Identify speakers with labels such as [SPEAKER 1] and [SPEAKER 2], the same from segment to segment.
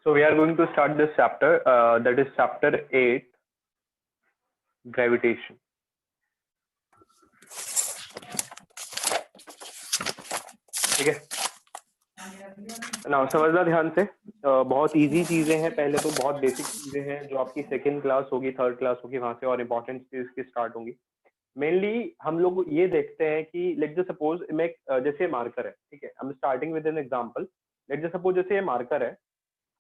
[SPEAKER 1] So we are going to start this chapter, that is chapter 8, gravitation. ठीक है ना, समझना ध्यान से। बहुत इजी चीजें हैं, पहले तो बहुत बेसिक चीजें हैं जो आपकी सेकंड क्लास होगी, थर्ड क्लास होगी, वहां से और इम्पोर्टेंट चीज की स्टार्ट होंगी। मेनली हम लोग ये देखते हैं कि लेट जस्ट सपोज मैं जैसे मार्कर है, ठीक है, I am starting with an example. Let just suppose जैसे ये मार्कर है,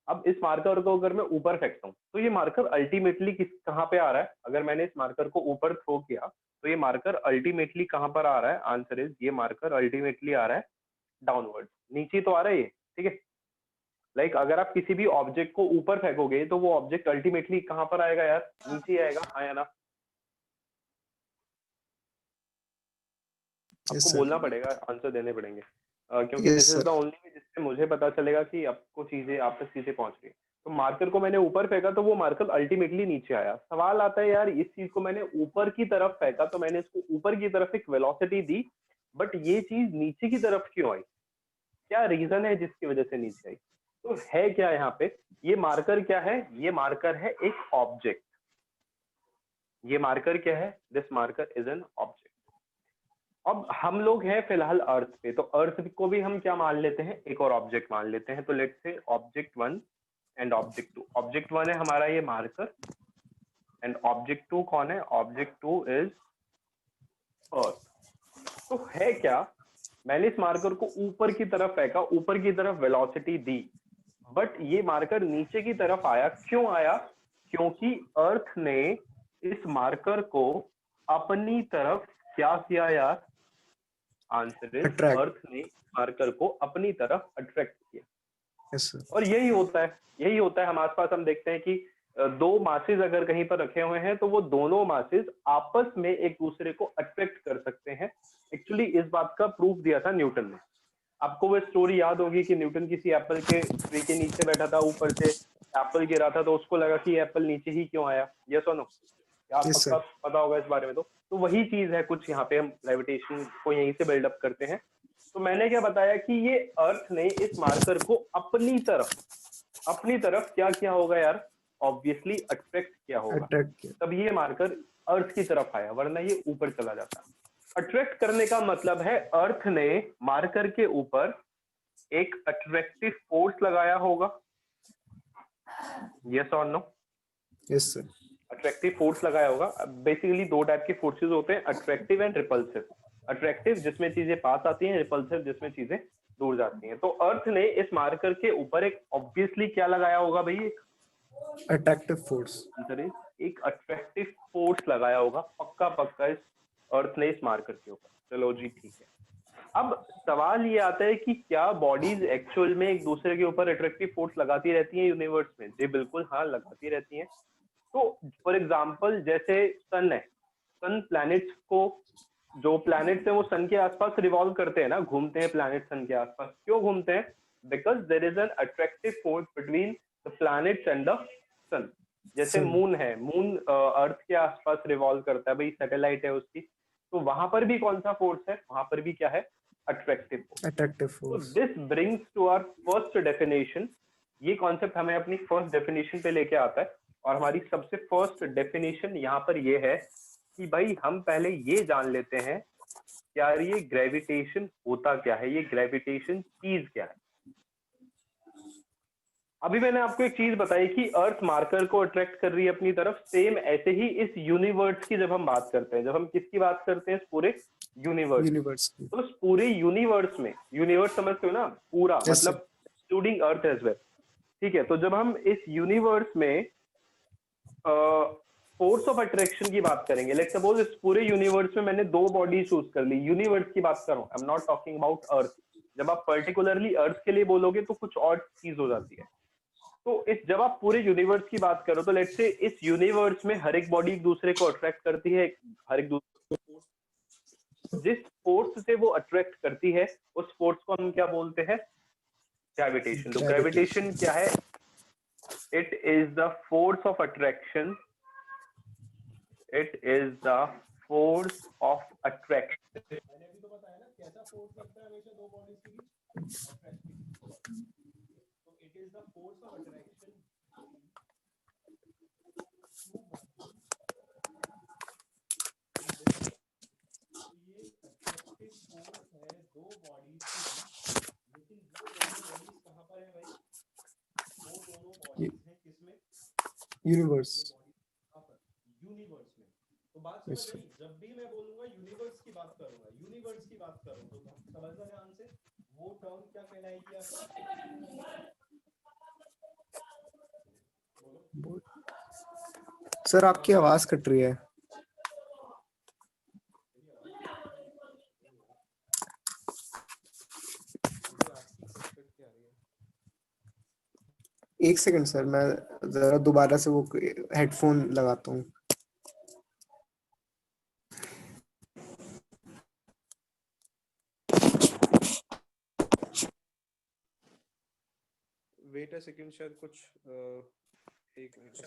[SPEAKER 1] अब इस मार्कर को अगर मैं ऊपर फेंकता हूँ तो ये मार्कर अल्टीमेटली किस कहाँ पे आ रहा है? अगर मैंने इस मार्कर को ऊपर थ्रो किया तो ये मार्कर अल्टीमेटली कहाँ पर आ रहा है? आंसर इज ये मार्कर अल्टीमेटली आ रहा है डाउनवर्ड, नीचे तो आ रहा है ये, ठीक है। लाइक अगर आप किसी भी ऑब्जेक्ट को ऊपर फेंकोगे तो वो ऑब्जेक्ट अल्टीमेटली कहाँ पर आएगा यार? नीचे आएगा, हाँ या ना? आपको बोलना पड़ेगा, आंसर देने पड़ेंगे, क्योंकि this is the only way जिससे मुझे पता चलेगा कि आपको चीजें आप तक चीजें पहुंच रही है। तो मार्कर को मैंने ऊपर फेंका तो वो मार्कर अल्टीमेटली नीचे आया। सवाल आता है यार, इस चीज को मैंने ऊपर की तरफ फेंका तो मैंने इसको ऊपर की तरफ एक वेलोसिटी दी, बट ये चीज नीचे की तरफ क्यों आई? क्या रीजन है जिसकी वजह से नीचे आई? तो है क्या यहाँ पे? ये मार्कर क्या है? ये मार्कर है एक ऑब्जेक्ट। ये मार्कर क्या है? This marker is an object. अब हम लोग हैं फिलहाल अर्थ पे, तो अर्थ को भी हम क्या मान लेते हैं? एक और ऑब्जेक्ट मान लेते हैं। तो let's say object 1 and object 2। Object 1 है हमारा ये मार्कर, एंड ऑब्जेक्ट 2 कौन है? Object 2 is earth. तो है क्या, मैंने इस मार्कर को ऊपर की तरफ फेंका, ऊपर की तरफ वेलोसिटी दी, बट ये मार्कर नीचे की तरफ आया। क्यों आया? क्योंकि अर्थ ने इस मार्कर को अपनी तरफ क्या किया यार? आंसर इज अर्थ ने मार्कर को अपनी तरफ अट्रैक्ट किया। yes, और यही होता है हम आसपास हम देखते हैं कि दो मासेस अगर कहीं पर रखे हुए हैं तो वो दोनों मासेस आपस में एक दूसरे को अट्रैक्ट कर सकते हैं। एक्चुअली इस बात का प्रूफ दिया था न्यूटन ने। आपको वो स्टोरी याद होगी कि न्यूटन किसी एप्पल के ट्री के नीचे बैठा था, ऊपर से एप्पल गिरा था तो उसको लगा कि एप्पल नीचे ही क्यों आया। यस और नो? आपको पता होगा इस बारे में। तो वही चीज है कुछ यहाँ पे, हम ग्रेविटेशन को यहीं से बिल्डअप करते हैं। तो मैंने क्या बताया कि ये अर्थ ने इस मार्कर को अपनी तरफ क्या किया होगा यार? ऑब्वियसली अट्रैक्ट किया होगा, तब ये मार्कर अर्थ की तरफ आया, वरना ये ऊपर चला जाता। अट्रैक्ट करने का मतलब है अर्थ ने मार्कर के ऊपर एक अट्रैक्टिव फोर्स लगाया होगा। यस और no?
[SPEAKER 2] Yes sir.
[SPEAKER 1] Attractive force लगाया होगा। बेसिकली दो टाइप के फोर्सेस होते हैं, अट्रैक्टिव एंड रिपल्सिव। अट्रैक्टिव जिसमें चीजें पास आती हैं, रिपल्सिव जिसमें चीजें दूर जाती हैं। तो अर्थ ने इस मार्कर के ऊपर एक ऑब्वियसली क्या लगाया होगा भाई? एक
[SPEAKER 2] अट्रैक्टिव फोर्स।
[SPEAKER 1] एक अट्रैक्टिव फोर्स लगाया होगा पक्का इस अर्थ ने इस मार्कर के ऊपर। चलो जी ठीक है। अब सवाल ये आता है कि क्या बॉडीज एक्चुअल में एक दूसरे के ऊपर अट्रैक्टिव फोर्स लगाती रहती हैं यूनिवर्स में? जी बिल्कुल, हाँ लगाती रहती हैं। तो फॉर एग्जाम्पल जैसे सन है, सन प्लैनेट्स को, जो प्लैनेट्स है वो सन के आसपास रिवॉल्व करते हैं ना, घूमते हैं प्लैनेट सन के आसपास। क्यों घूमते हैं? Because there is an attractive force between the planets and the sun. जैसे मून है, मून अर्थ के आसपास रिवॉल्व करता है, भाई सैटेलाइट है उसकी, तो वहां पर भी कौन सा फोर्स है? वहां पर भी क्या है? Attractive force. This brings to our first definition. ये कॉन्सेप्ट हमें अपनी फर्स्ट डेफिनेशन पे लेके आता है, और हमारी सबसे फर्स्ट डेफिनेशन यहाँ पर ये है कि भाई हम पहले ये जान लेते हैं यार ये ग्रेविटेशन होता क्या है, ये ग्रेविटेशन चीज क्या है। अभी मैंने आपको एक चीज बताई कि अर्थ मार्कर को अट्रैक्ट कर रही है अपनी तरफ। सेम ऐसे ही इस यूनिवर्स की जब हम बात करते हैं, जब हम किसकी बात करते हैं? इस पूरे यूनिवर्स की। तो इस पूरे यूनिवर्स में, यूनिवर्स समझते हो ना, पूरा मतलब इंक्लूडिंग अर्थ एज वेल, ठीक है। तो जब हम इस यूनिवर्स में फोर्स ऑफ अट्रैक्शन की बात करेंगे, लेट्स सपोज इस पूरे यूनिवर्स में मैंने दो बॉडी चूज कर ली, यूनिवर्स की बात कर रहा हूँ, I am not talking about earth. जब आप पर्टिकुलरली अर्थ के लिए बोलोगे तो कुछ और चीज हो जाती है। तो इस जब आप पूरे यूनिवर्स की बात करो तो लेट्स से इस यूनिवर्स में हर एक बॉडी एक दूसरे को अट्रैक्ट करती है, हर एक दूसरे को जिस फोर्स से वो अट्रैक्ट करती है उस फोर्स को हम क्या बोलते हैं? ग्रेविटेशन। तो ग्रेविटेशन क्या है? It is the force of attraction. It is the force of attraction. मैंने अभी तो बताया ना कैसा फोर्स लगता है हमेशा दो बॉडीज के बीच? तो it is the force of attraction bodies हैं किसमें?
[SPEAKER 2] यूनिवर्स।
[SPEAKER 1] यूनिवर्स में। तो बात
[SPEAKER 2] Yes,
[SPEAKER 1] समझ
[SPEAKER 2] sir.
[SPEAKER 1] आई? जब भी मैं बोलूंगा यूनिवर्स की बात करूंगा, यूनिवर्स की बात करूंगा, तो समझना ध्यान से, वो टर्म क्या कहलाएगी आपकी? बोलो।
[SPEAKER 2] सर आपकी आवाज कट रही है।
[SPEAKER 1] मेरी आवाज मुझे आपकी कट के आ रही है।
[SPEAKER 2] एक सेकंड सर, मैं जरा दोबारा से वो हेडफोन लगाता हूँ।
[SPEAKER 1] वेट अ सेकंड, शायद कुछ एक मिनट।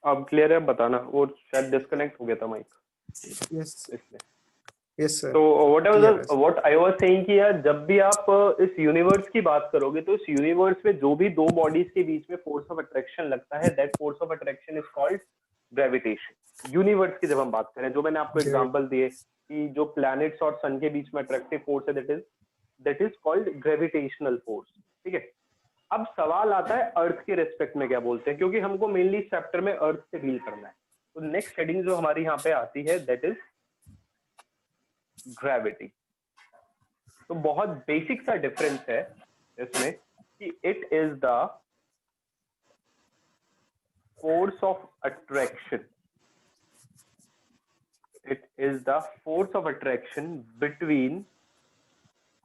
[SPEAKER 1] अब क्लियर है? बताना, वो शायद डिस्कनेक्ट हो गया था माइक
[SPEAKER 2] यस
[SPEAKER 1] इसलिए।
[SPEAKER 2] यस सर,
[SPEAKER 1] तो
[SPEAKER 2] क्लियर है।
[SPEAKER 1] व्हाट आई वाज सेइंग कि यार, जब भी आप इस यूनिवर्स की बात करोगे तो इस यूनिवर्स में जो भी दो बॉडीज के बीच में फोर्स ऑफ अट्रैक्शन लगता है, that force of attraction is called gravitation. Universe की जब हम बात करें, जो मैंने आपको एग्जांपल दिए कि जो प्लैनेट्स और सन के बीच में अट्रैक्टिव फोर्स है, that is called gravitational force. ठीक है। अब सवाल आता है अर्थ के रेस्पेक्ट में क्या बोलते हैं, क्योंकि हमको मेनली इस चैप्टर में अर्थ से डील करना है। तो नेक्स्ट हेडिंग जो हमारी यहाँ पे आती है, दैट इज ग्रेविटी। तो बहुत बेसिक सा डिफरेंस है इसमें कि it is the force of attraction, it is the force of attraction between.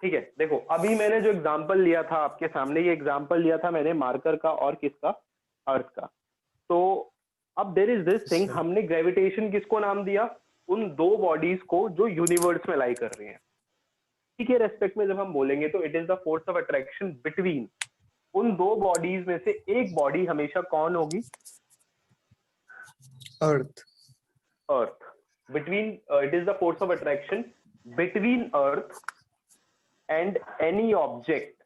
[SPEAKER 1] ठीक है, देखो अभी मैंने जो एग्जांपल लिया था आपके सामने, ये एग्जांपल लिया था मैंने मार्कर का और किसका? अर्थ का। तो अब देयर इज दिस थिंग, हमने ग्रेविटेशन किसको नाम दिया? उन दो बॉडीज को जो यूनिवर्स में लाई कर रही हैं। ठीक है, रेस्पेक्ट में जब हम बोलेंगे तो it is the force of attraction between, उन दो बॉडीज में से एक बॉडी हमेशा कौन होगी?
[SPEAKER 2] Earth.
[SPEAKER 1] Earth. Between, it is the force of attraction between earth and any object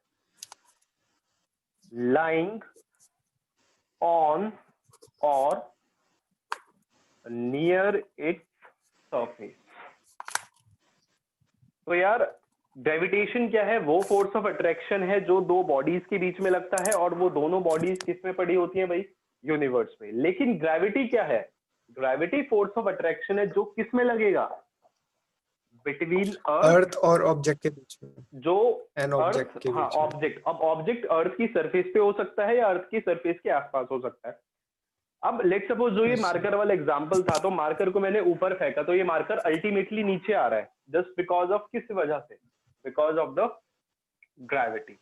[SPEAKER 1] lying on or near its surface। तो यार ग्रेविटेशन क्या है? वो फोर्स ऑफ अट्रैक्शन है जो दो बॉडीज के बीच में लगता है, और वो दोनों बॉडीज किस में पड़ी होती हैं भाई? यूनिवर्स में। लेकिन ग्रेविटी क्या है? ग्रेविटी फोर्स ऑफ अट्रैक्शन है जो किस में लगेगा? बिटवीन
[SPEAKER 2] अर्थ और ऑब्जेक्ट के बीच में,
[SPEAKER 1] जो
[SPEAKER 2] एन
[SPEAKER 1] अर्थ,
[SPEAKER 2] ऑब्जेक्ट के
[SPEAKER 1] हाँ
[SPEAKER 2] बीच में।
[SPEAKER 1] ऑब्जेक्ट, अब ऑब्जेक्ट अर्थ की सरफेस पे हो सकता है या अर्थ की सरफेस के आसपास हो सकता है। अब लेट सपोज जो ये
[SPEAKER 2] Yes, sir.
[SPEAKER 1] मार्कर वाला एग्जांपल था, तो मार्कर को मैंने ऊपर फेंका तो ये मार्कर अल्टीमेटली नीचे आ रहा है, जस्ट बिकॉज ऑफ किस वजह से? Because of the gravity.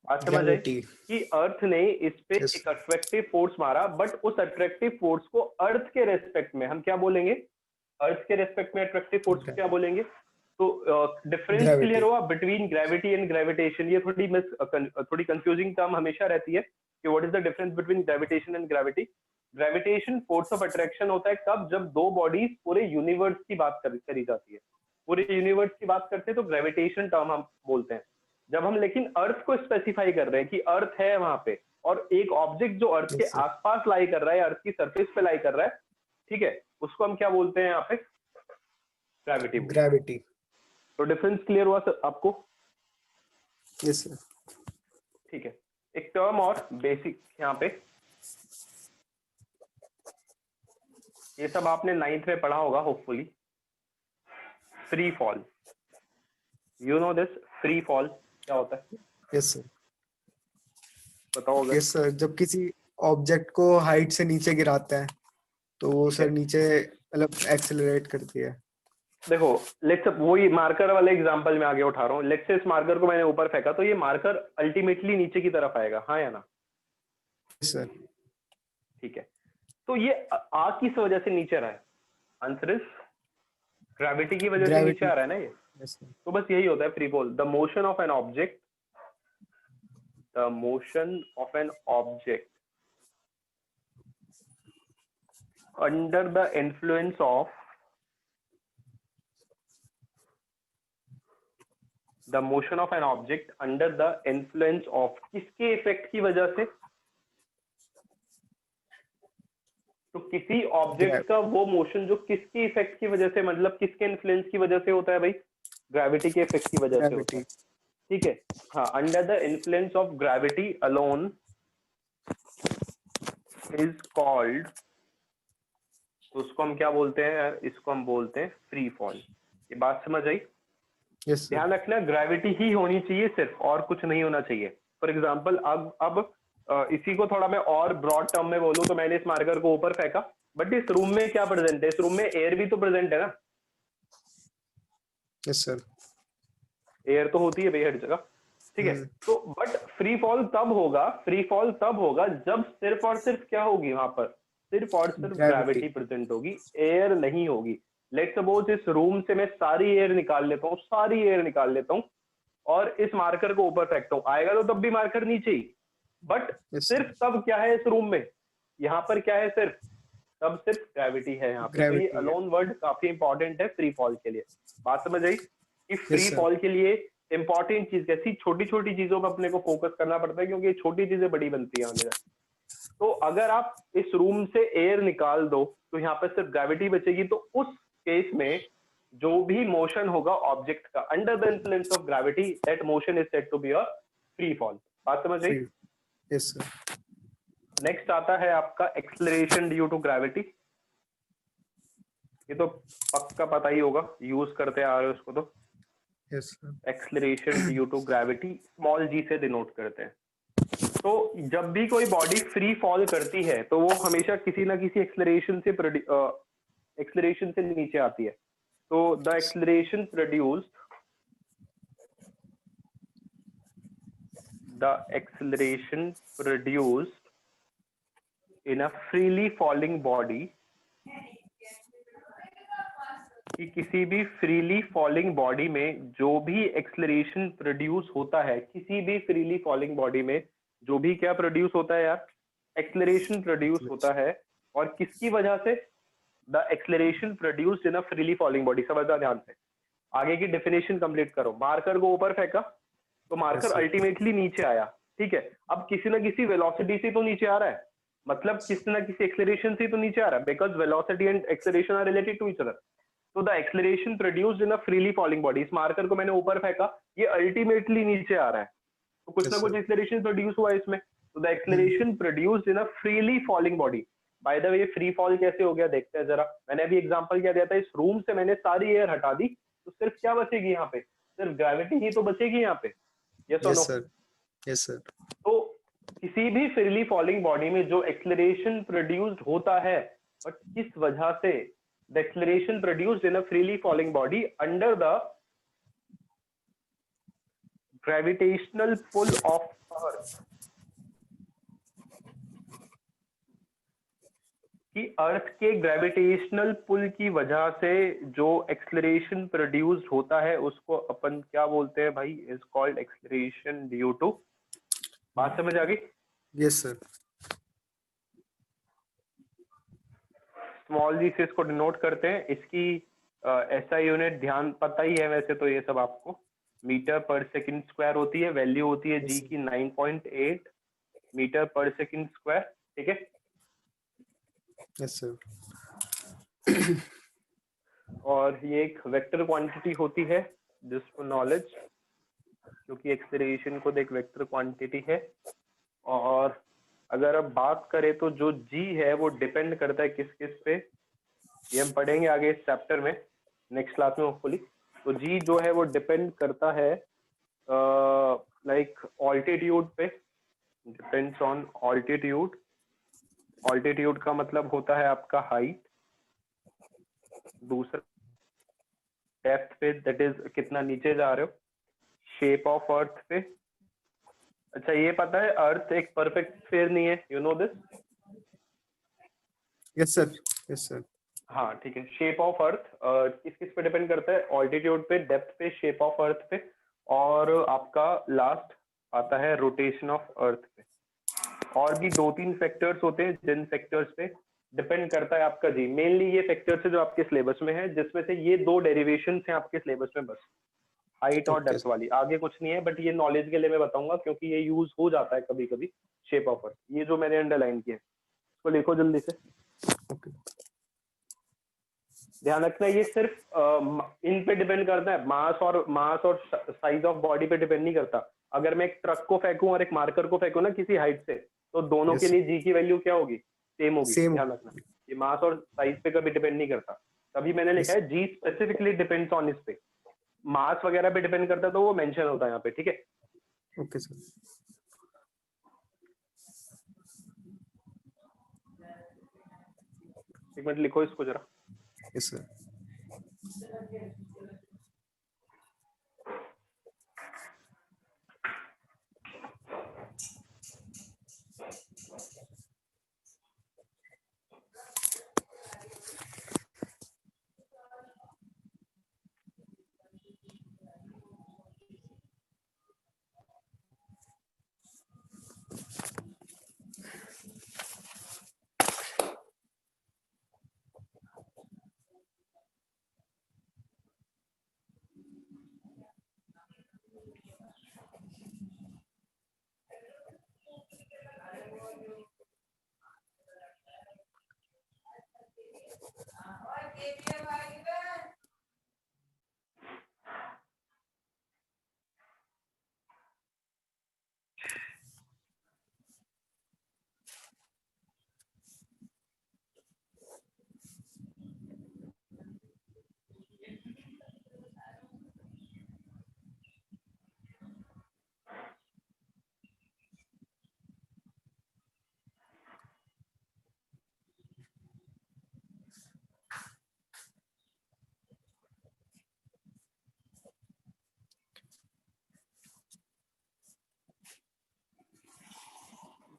[SPEAKER 1] बात समझ आई
[SPEAKER 2] Gravity.
[SPEAKER 1] कि अर्थ ने इस पे
[SPEAKER 2] Yes.
[SPEAKER 1] एक अट्रैक्टिव फोर्स मारा, बट उस अट्रैक्टिव फोर्स को अर्थ के रेस्पेक्ट में हम क्या बोलेंगे? अर्थ के रेस्पेक्ट में अट्रैक्टिव फोर्स को क्या बोलेंगे? तो डिफरेंस क्लियर
[SPEAKER 2] Gravity.
[SPEAKER 1] हुआ बिटवीन ग्रेविटी एंड ग्रेविटेशन। ये थोड़ी कंफ्यूजिंग टर्म हमेशा रहती है कि what is the difference between gravitation and gravity. Gravitation force of attraction होता है कब? जब दो बॉडीज पूरे यूनिवर्स की बात करी जाती है, पूरे यूनिवर्स की बात करते हैं तो ग्रेविटेशन टर्म हम बोलते हैं। जब हम लेकिन अर्थ को स्पेसिफाई कर रहे हैं कि अर्थ है वहां पे, और एक ऑब्जेक्ट जो अर्थ के
[SPEAKER 2] Yes, sir.
[SPEAKER 1] आसपास लाई कर रहा है, अर्थ की सरफेस पे लाई कर रहा है, ठीक है, उसको हम क्या बोलते हैं यहाँ पे? ग्रेविटी बोलते हैं।
[SPEAKER 2] Gravity.
[SPEAKER 1] तो डिफरेंस क्लियर हुआ सर आपको?
[SPEAKER 2] Yes, sir.
[SPEAKER 1] ठीक है, एक टर्म और बेसिक यहाँ पे, ये सब आपने 9th में पढ़ा होगा hopefully. Free fall, you know this? Free fall क्या होता है?
[SPEAKER 2] Yes, sir.
[SPEAKER 1] बताओ अगर।
[SPEAKER 2] Yes, sir. जब किसी ऑब्जेक्ट को हाइट से नीचे गिराते हैं तो वो
[SPEAKER 1] ठीक
[SPEAKER 2] सर
[SPEAKER 1] है,
[SPEAKER 2] नीचे मतलब एक्सेलरेट करती है।
[SPEAKER 1] देखो लेट्स वही मार्कर वाले एग्जांपल में आगे उठा रहा हूँ। लेट्स से इस मार्कर को मैंने ऊपर फेंका तो ये मार्कर अल्टीमेटली नीचे की तरफ आएगा, हाँ या ना?
[SPEAKER 2] Yes, sir.
[SPEAKER 1] ठीक है, तो ये आ किस वजह से नीचे रहा है? आंसर इज ग्रेविटी की वजह से नीचे
[SPEAKER 2] Gravity.
[SPEAKER 1] आ रहा है ना ये।
[SPEAKER 2] Yes, sir.
[SPEAKER 1] तो बस यही होता है free fall, the motion of an object, the motion of an object under the influence of the motion of an object, under the influence of, किसके इफेक्ट की वजह से? तो किसी ऑब्जेक्ट का वो मोशन जो किसके इफेक्ट की वजह से, मतलब किसके इन्फ्लुएंस की वजह से होता है भाई? ग्रेविटी के इफेक्ट की वजह से होता है, ठीक है। हाँ, under the influence of gravity alone is called, तो उसको हम क्या बोलते हैं यार? इसको हम बोलते हैं फ्री फॉल। ये बात समझ आई?
[SPEAKER 2] यस
[SPEAKER 1] ध्यान रखना, ग्रेविटी ही होनी चाहिए सिर्फ, और कुछ नहीं होना चाहिए। फॉर एग्जाम्पल, अब इसी को थोड़ा मैं और ब्रॉड टर्म में बोलूं तो मैंने इस मार्कर को ऊपर फेंका, बट इस रूम में क्या प्रेजेंट है? इस रूम में एयर भी तो प्रेजेंट है ना?
[SPEAKER 2] Yes sir.
[SPEAKER 1] एयर तो होती है भाई हर जगह, ठीक है। तो बट फ्री फॉल तब होगा, फ्री फॉल तब होगा जब सिर्फ और सिर्फ क्या होगी वहां पर? सिर्फ और सिर्फ ग्रेविटी प्रेजेंट होगी, एयर नहीं होगी। लेट्स सपोज इस रूम से मैं सारी एयर निकाल लेता हूँ, सारी एयर निकाल लेता हूँ, और इस मार्कर को ऊपर फेंकता हूँ, आएगा तो तब भी मार्कर नीचे ही। बट सिर्फ तब क्या है इस रूम में? यहाँ पर क्या है? सिर्फ तब सिर्फ ग्रेविटी है यहाँ पे। तो ये अलोन वर्ड काफी इंपॉर्टेंट है फ्री फॉल के लिए। बात समझ आई कि फ्री फॉल के लिए इंपॉर्टेंट चीज कैसी? छोटी छोटी चीजों पर अपने को फोकस करना पड़ता है, क्योंकि छोटी चीजें बड़ी बनती है हमेशा। तो अगर आप इस रूम से एयर निकाल दो तो यहाँ पर सिर्फ ग्रेविटी बचेगी। तो उस केस में जो भी मोशन होगा ऑब्जेक्ट का under the influence of gravity, that motion is said to be a free fall. बात समझ आई?
[SPEAKER 2] Yes sir.
[SPEAKER 1] नेक्स्ट आता है आपका एक्सेलरेशन ड्यू टू ग्रेविटी। ये तो पक्का पता ही होगा, यूज करते आ रहे हो उसको। तो
[SPEAKER 2] yes sir.
[SPEAKER 1] Acceleration due to gravity small g से डिनोट करते हैं। तो जब भी कोई बॉडी फ्री फॉल करती है तो वो हमेशा किसी ना किसी एक्सेलरेशन से नीचे आती है। तो the acceleration produced in a freely falling body, कि किसी भी फ्रीली फॉलिंग बॉडी में जो भी एक्सेलरेशन प्रोड्यूस होता है, किसी भी फ्रीली फॉलिंग बॉडी में जो भी क्या प्रोड्यूस होता है यार? एक्सेलरेशन प्रोड्यूस होता है। और किसकी वजह से? The acceleration produced in a freely falling body. समझना ध्यान से, आगे की डेफिनेशन कंप्लीट करो। मार्कर को ऊपर फेंका तो मार्कर अल्टीमेटली नीचे आया, ठीक है। अब किसी ना किसी वेलोसिटी से तो नीचे आ रहा है, मतलब किसी ना किसी एक्सेलरेशन से तो नीचे आ रहा है, because velocity and acceleration are related to each other. तो the acceleration produced in a freely falling body, इस मार्कर को मैंने ऊपर फेंका, ये अल्टीमेटली नीचे आ रहा है, तो कुछ ना कुछ एक्सेलरेशन प्रोड्यूस हुआ है इसमें। तो the acceleration produced in a freely falling body. Bye the way, free fall कैसे हो गया देखते हैं जरा। मैंने अभी एग्जांपल क्या दिया था, इस रूम से मैंने सारी एयर हटा दी, तो सिर्फ क्या बचेगी यहाँ पे? सिर्फ ग्रेविटी ही तो बचेगी यहाँ पे। यस और नो?
[SPEAKER 2] Yes sir.
[SPEAKER 1] तो किसी भी फ्रीली फॉलिंग बॉडी में जो एक्सेलरेशन प्रोड्यूस्ड होता है, बट किस वजह से? The acceleration produced in a freely falling body under the gravitational pull of earth, कि अर्थ के ग्रेविटेशनल पुल की वजह से जो एक्सेलरेशन प्रोड्यूस्ड होता है उसको अपन क्या बोलते हैं भाई? Is called acceleration due to. बात समझ आ गई?
[SPEAKER 2] Yes sir.
[SPEAKER 1] स्मॉल जी से इसको डिनोट करते हैं। इसकी ऐसा यूनिट ध्यान पता ही है वैसे तो, ये सब आपको मीटर पर सेकंड स्क्वायर होती है। वैल्यू होती है जी की 9.8 मीटर पर सेकंड स्क्वायर, ठीक है।
[SPEAKER 2] Yes sir.
[SPEAKER 1] और ये एक वेक्टर क्वांटिटी होती है, जस्ट फॉर नॉलेज, क्योंकि एक्सेलरेशन को एक वेक्टर क्वांटिटी है। और अगर अब बात करें तो जो जी है वो डिपेंड करता है किस किस पे, ये हम पढ़ेंगे आगे इस चैप्टर में, नेक्स्ट क्लास में होपफुली। तो जी जो है वो डिपेंड करता है लाइक ऑल्टीट्यूड पे, डिपेंड्स ऑन ऑल्टीट्यूड। ऑल्टीट्यूड का मतलब होता है आपका हाइट, दूसरा डेप्थ पे, दैट इज कितना नीचे जा रहे हो, शेप ऑफ अर्थ पे। अच्छा ये पता है अर्थ एक परफेक्ट स्फीयर नहीं है, you know this?
[SPEAKER 2] Yes sir. Yes sir.
[SPEAKER 1] हाँ ठीक है। शेप ऑफ अर्थ किस किस पे डिपेंड करता है? ऑल्टीट्यूड पे, डेप्थ पे, शेप ऑफ अर्थ पे, और आपका लास्ट आता है रोटेशन ऑफ अर्थ पे। और भी 2-3 फैक्टर्स होते हैं जिन फैक्टर्स पे डिपेंड डिपेंड करता है आपका जी, मेनली ये फैक्टर्स है जो आपके सिलेबस में है, जिसमें से ये 2 डेरिवेशन हैं आपके सिलेबस में बस, हाइट और
[SPEAKER 2] ओके
[SPEAKER 1] डेप्थ वाली, आगे कुछ नहीं है। बट ये नॉलेज के लिए मैं बताऊंगा क्योंकि ये यूज हो जाता है कभी कभी। शेप ऑफ अर्थ, ये जो मैंने अंडरलाइन किया है इसको लिखो जल्दी से।
[SPEAKER 2] ओके
[SPEAKER 1] ध्यान रखना ये सिर्फ इन पे डिपेंड करता है, मास और साइज ऑफ बॉडी पे डिपेंड नहीं करता। अगर मैं एक ट्रक को फेंकूं और एक मार्कर को फेंकूं ना किसी हाइट से, तो दोनों के
[SPEAKER 2] यस
[SPEAKER 1] लिए जी की वैल्यू क्या होगी, सेम होगी।
[SPEAKER 2] सेम
[SPEAKER 1] ध्यान रखना ये मास और साइज पे कभी डिपेंड नहीं करता। तभी मैंने लिखा
[SPEAKER 2] यस
[SPEAKER 1] है जी स्पेसिफिकली डिपेंड्स ऑन इस पे। मास वगैरह पे डिपेंड करता है तो वो मेंशन होता है यहाँ पे, ठीक है।
[SPEAKER 2] ओके सर
[SPEAKER 1] एक मिनट लिखो इसको जरा।
[SPEAKER 2] यस सर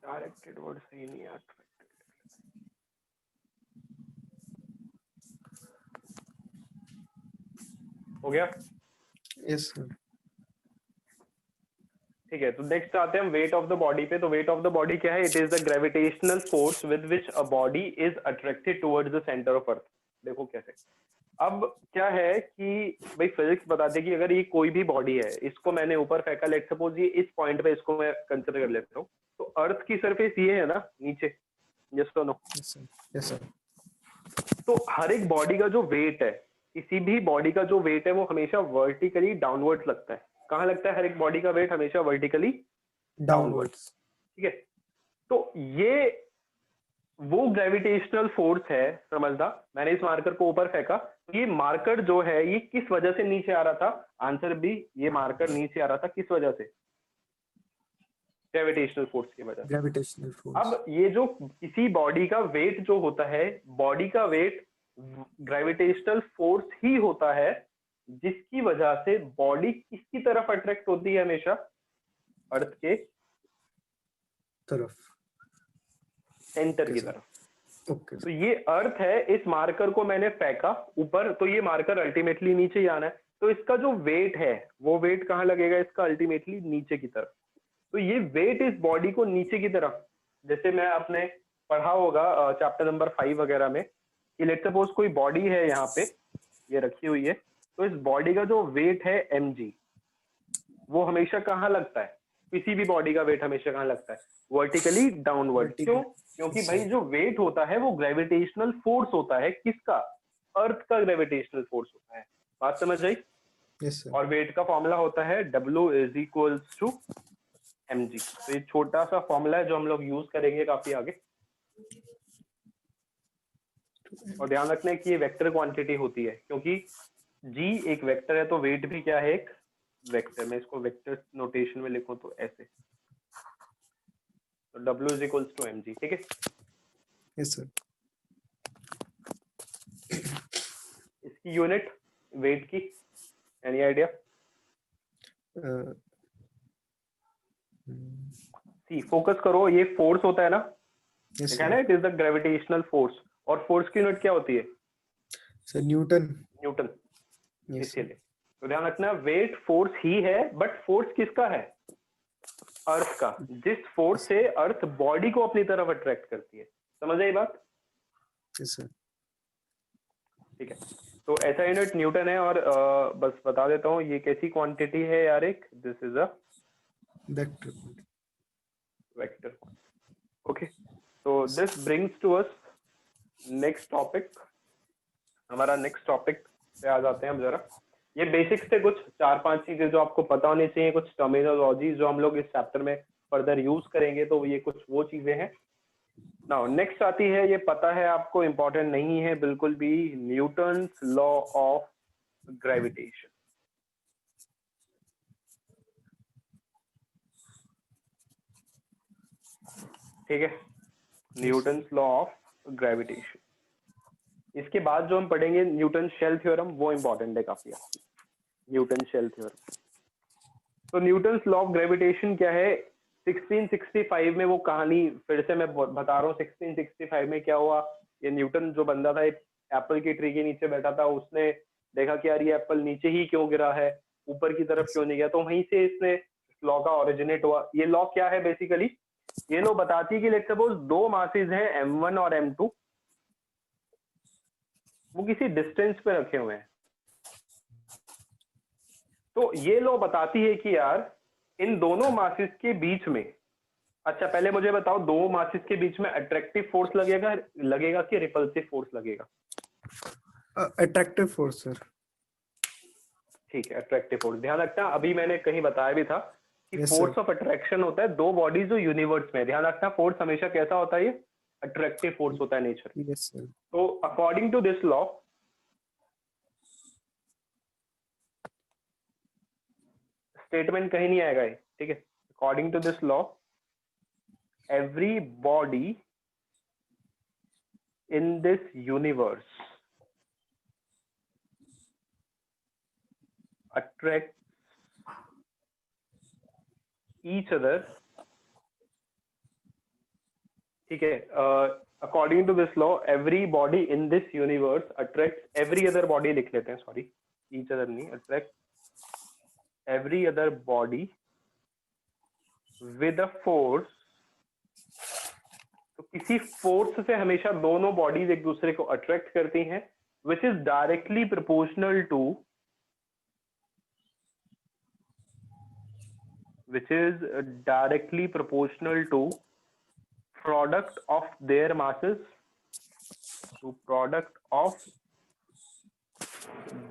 [SPEAKER 1] डायरेक्टेड वर्ड सही नहीं है, हो गया।
[SPEAKER 2] यस सर
[SPEAKER 1] ठीक है, तो नेक्स्ट आते हैं हम वेट ऑफ द बॉडी पे। तो वेट ऑफ द बॉडी क्या है, it is the gravitational force with which a body is attracted towards the centre of अर्थ। देखो कैसे, अब क्या है कि भाई फिजिक्स बताते हैं कि अगर ये कोई भी बॉडी है, इसको मैंने ऊपर फेंका, लेट सपोज ये इस पॉइंट पे इसको मैं कंसिडर कर लेता हूँ, तो अर्थ की सरफेस ये है ना नीचे, यस और नो।
[SPEAKER 2] यस सर
[SPEAKER 1] तो हर एक बॉडी का जो वेट है, किसी भी बॉडी का जो वेट है वो हमेशा वर्टिकली डाउनवर्ड्स लगता है। कहाँ लगता है, हर एक बॉडी का वेट हमेशा वर्टिकली डाउनवर्ड,
[SPEAKER 2] डाउनवर्ड्स
[SPEAKER 1] ठीक है। तो ये वो ग्रेविटेशनल फोर्स है, समझना। मैंने इस मार्कर को ऊपर फेंका, ये मार्कर जो है ये किस वजह से नीचे आ रहा था, आंसर बी, ये मार्कर नीचे आ रहा था किस वजह से, ग्रेविटेशनल फोर्स की वजह से।
[SPEAKER 2] ग्रेविटेशनल फोर्स
[SPEAKER 1] अब ये जो किसी बॉडी का वेट जो होता है, बॉडी का वेट ग्रेविटेशनल फोर्स ही होता है, जिसकी वजह से बॉडी किसकी तरफ अट्रैक्ट होती है, हमेशा अर्थ के
[SPEAKER 2] तरफ,
[SPEAKER 1] सेंटर की तरफ।
[SPEAKER 2] ओके
[SPEAKER 1] तो ये अर्थ है, इस मार्कर को मैंने फेंका ऊपर, तो ये मार्कर अल्टीमेटली नीचे ही आना है। तो इसका जो वेट है वो वेट कहाँ लगेगा, इसका अल्टीमेटली नीचे की तरफ। तो ये वेट इस बॉडी को नीचे की तरफ, जैसे मैं आपने पढ़ा होगा चैप्टर नंबर 5 वगैरह में, कि लेट्स सपोज कोई बॉडी है यहाँ पे ये रखी हुई है, तो इस बॉडी का जो वेट है mg, वो हमेशा कहाँ लगता है, किसी भी बॉडी का वेट हमेशा कहाँ लगता है, वर्टिकली डाउनवर्ड। क्यों, क्योंकि भाई जो वेट होता है वो ग्रेविटेशनल फोर्स होता है, किसका, अर्थ का ग्रेविटेशनल फोर्स होता है। बात समझ आई।
[SPEAKER 2] यस सर
[SPEAKER 1] और वेट का फॉर्मूला होता है W is equals to mg। तो ये छोटा सा फॉर्मूला है जो हम लोग यूज करेंगे काफी आगे। और ध्यान रखना है कि ये वेक्टर क्वांटिटी होती है, क्योंकि g एक वेक्टर है तो वेट भी क्या है, एक वेक्टर। मैं इसको वेक्टर नोटेशन में लिखूं तो ऐसे, तो W is equals to mg, ठीक है।
[SPEAKER 2] यस सर
[SPEAKER 1] इसकी यूनिट वेट की एनी आइडिया, सी फोकस करो, ये फोर्स होता है ना,
[SPEAKER 2] यस
[SPEAKER 1] है ना, it is the gravitational force. और फोर्स की यूनिट क्या होती है,
[SPEAKER 2] sir Newton,
[SPEAKER 1] Newton,
[SPEAKER 2] yes sir
[SPEAKER 1] इसीलिए तो ध्यान रखना वेट फोर्स ही है, बट फोर्स किसका है, अर्थ का, जिस फोर्स से अर्थ बॉडी को अपनी तरफ अट्रैक्ट करती है। समझ आई बात।
[SPEAKER 2] yes sir.
[SPEAKER 1] ठीक है, तो SI यूनिट न्यूटन है और बस बता देता हूँ ये कैसी क्वांटिटी है यार, एक this is a
[SPEAKER 2] Vector.
[SPEAKER 1] Vector. Okay, तो this brings to us next topic. हमारा नेक्स्ट टॉपिक पे आ जाते हैं हम जरा। ये बेसिक्स थे कुछ 4-5 चीजें जो आपको पता होनी चाहिए, कुछ टर्मिनोलॉजी जो हम लोग इस चैप्टर में फर्दर यूज करेंगे, तो ये कुछ वो चीजें हैं। नाउ नेक्स्ट आती है, ये पता है आपको, इंपॉर्टेंट नहीं है बिल्कुल भी, न्यूटन्स लॉ ऑफ ग्रेविटेशन। ठीक है, न्यूटन्स लॉ ऑफ ग्रेविटेशन। इसके बाद जो हम पढ़ेंगे न्यूटन शेल थ्योरम, वो इंपॉर्टेंट है काफी आपकी, न्यूटन शेल थ्योरम। तो न्यूटन्स लॉ ऑफ ग्रेविटेशन क्या है? 1665 में वो कहानी फिर से मैं बता रहा हूँ। 1665 में क्या हुआ, ये न्यूटन जो बंदा था, एक एप्पल की ट्री के नीचे बैठा था, उसने देखा कि यार ये एप्पल नीचे ही क्यों गिरा है, ऊपर की तरफ क्यों नहीं गया, तो वहीं से इसने लॉ का ओरिजिनेट हुआ। ये लॉ क्या है बेसिकली? ये लॉ बताती है कि लेट्स सपोज दो मासेस हैं m1 और m2, वो किसी डिस्टेंस पे रखे हुए हैं। तो ये लॉ बताती है कि यार इन दोनों मासेस के बीच में, अच्छा पहले मुझे बताओ, दो मासेस के बीच में अट्रैक्टिव फोर्स लगेगा कि रिपल्सिव फोर्स लगेगा?
[SPEAKER 2] Attractive force sir.
[SPEAKER 1] ठीक है, अट्रैक्टिव फोर्स। ध्यान रखना, अभी मैंने कहीं बताया भी था कि
[SPEAKER 2] Yes,
[SPEAKER 1] force
[SPEAKER 2] sir.
[SPEAKER 1] Of attraction होता है दो बॉडीज जो यूनिवर्स में। ध्यान रखना, फोर्स हमेशा कैसा होता है? ये अट्रैक्टिव फोर्स होता है नेचर।
[SPEAKER 2] Yes sir.
[SPEAKER 1] तो according to this law, statement कहीं नहीं आएगा ये, ठीक है। According to this law, every body in this universe attracts each other, ठीक है। According to this law, every body in this universe attracts every other body, लिख लेते हैं, सॉरी ईच अदर नहीं, attract every other body with a force. तो किसी force से हमेशा दोनों बॉडीज एक दूसरे को अट्रैक्ट करती हैं, which is directly proportional to, which is directly proportional to product of their masses, to product of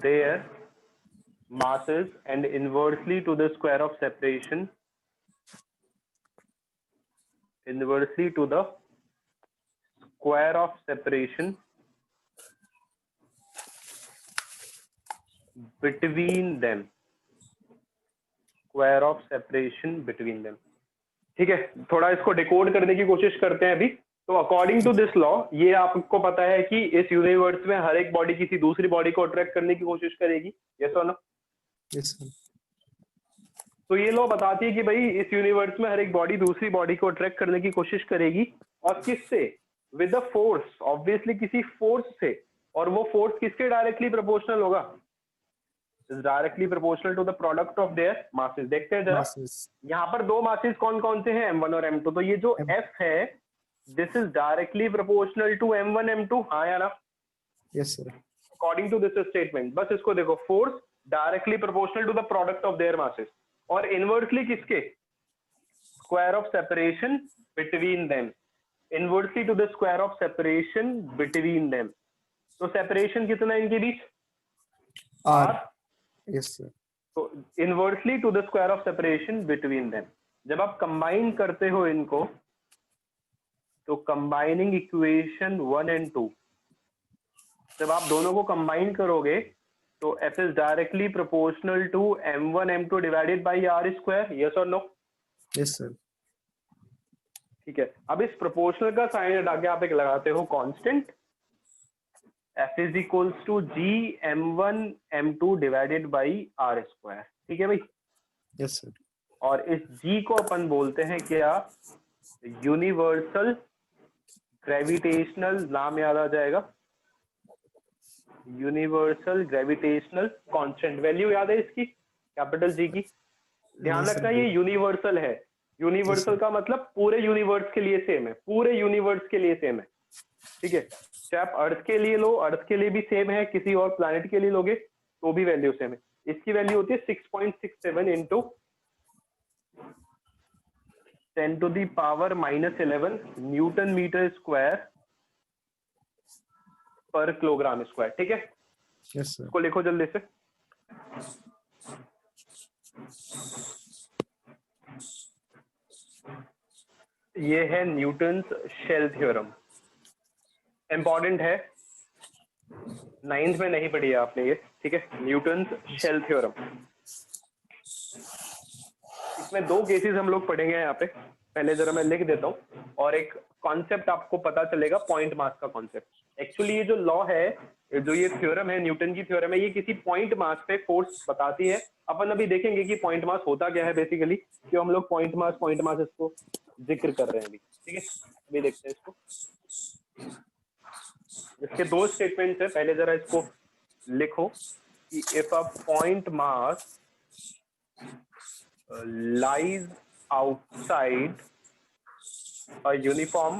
[SPEAKER 1] their masses, and inversely to the square of separation, inversely to the square of separation between them, square of separation between them। ठीक है, थोड़ा इसको decode करने की कोशिश करते हैं अभी। तो अकॉर्डिंग टू दिस लॉ, ये आपको पता है कि इस यूनिवर्स में हर एक बॉडी किसी दूसरी बॉडी को अट्रैक्ट करने की कोशिश करेगी, यस और नो?
[SPEAKER 2] Yes sir.
[SPEAKER 1] तो ये लॉ बताती है कि भाई इस यूनिवर्स में हर एक बॉडी दूसरी बॉडी को अट्रैक्ट करने की कोशिश करेगी, और किससे? विद अ फोर्स, ऑब्वियसली किसी फोर्स से। और वो फोर्स किसके डायरेक्टली प्रोपोर्शनल होगा? Is directly proportional to the product of their masses. देखते हैं जरा,
[SPEAKER 2] Masses.
[SPEAKER 1] यहाँ पर दो मासेस कौन कौन से हैं? m1 और m2। तो ये जो f है, this is directly proportional to m1 m2, हाँ या ना?
[SPEAKER 2] Yes sir.
[SPEAKER 1] According to this statement, बस इसको देखो, force directly proportional to the product of their masses, और इनवर्सली किसके? Square of separation between them, inversely to the square of separation between them. तो separation कितना है इनके बीच?
[SPEAKER 2] R. Yes sir.
[SPEAKER 1] तो inversely to the square of separation between them. जब आप कंबाइन करते हो इनको, तो कंबाइनिंग इक्वेशन 1 एंड 2, जब आप दोनों को कंबाइन करोगे तो f is directly proportional to m1 m2 divided by r square, yes और नो?
[SPEAKER 2] Yes sir.
[SPEAKER 1] ठीक है, अब इस प्रोपोर्शनल का साइन हटा के आप एक लगाते हो constant, f is equals to g m1 m2 divided by r square, ठीक है भाई?
[SPEAKER 2] Yes sir.
[SPEAKER 1] और इस g को अपन बोलते हैं क्या? यूनिवर्सल ग्रेविटेशनल, नाम याद आ जाएगा, यूनिवर्सल ग्रेविटेशनल कांस्टेंट। वैल्यू याद है इसकी, कैपिटल जी की? ध्यान
[SPEAKER 2] नहीं,
[SPEAKER 1] रखना
[SPEAKER 2] सर,
[SPEAKER 1] ये यूनिवर्सल है। यूनिवर्सल का मतलब पूरे यूनिवर्स के लिए सेम है, पूरे यूनिवर्स के लिए सेम है, ठीक है? चाहे आप अर्थ के लिए लो, अर्थ के लिए भी सेम है, किसी और प्लैनेट के लिए लोगे तो भी वैल्यू सेम है। इसकी वैल्यू होती है 6.67 इंटू 10⁻⁻11 न्यूटन मीटर स्क्वायर पर किलोग्राम स्क्वायर। ठीक है,
[SPEAKER 2] यस सर।
[SPEAKER 1] इसको लिखो जल्दी से। ये है न्यूटन्स शेल थ्योरम, इंपॉर्टेंट है, 9th में नहीं पढ़ी है आपने ये। ठीक है, न्यूटन्स शेल थ्योरम। इसमें दो केसेस हम लोग पढ़ेंगे यहाँ पे। पहले जरा मैं लिख देता हूँ और एक कॉन्सेप्ट आपको पता चलेगा, पॉइंट मास का कॉन्सेप्ट। एक्चुअली ये जो लॉ है, जो ये थ्योरम है, न्यूटन की थ्योरम है, ये किसी पॉइंट मास पे फोर्स बताती है। अपन अभी देखेंगे कि पॉइंट मास होता क्या है बेसिकली, क्यों हम लोग पॉइंट मास इसको जिक्र कर रहे हैं अभी। ठीक है, अभी देखते हैं इसको। इसके दो स्टेटमेंट है, पहले जरा इसको लिखो कि if a point mass lies outside a uniform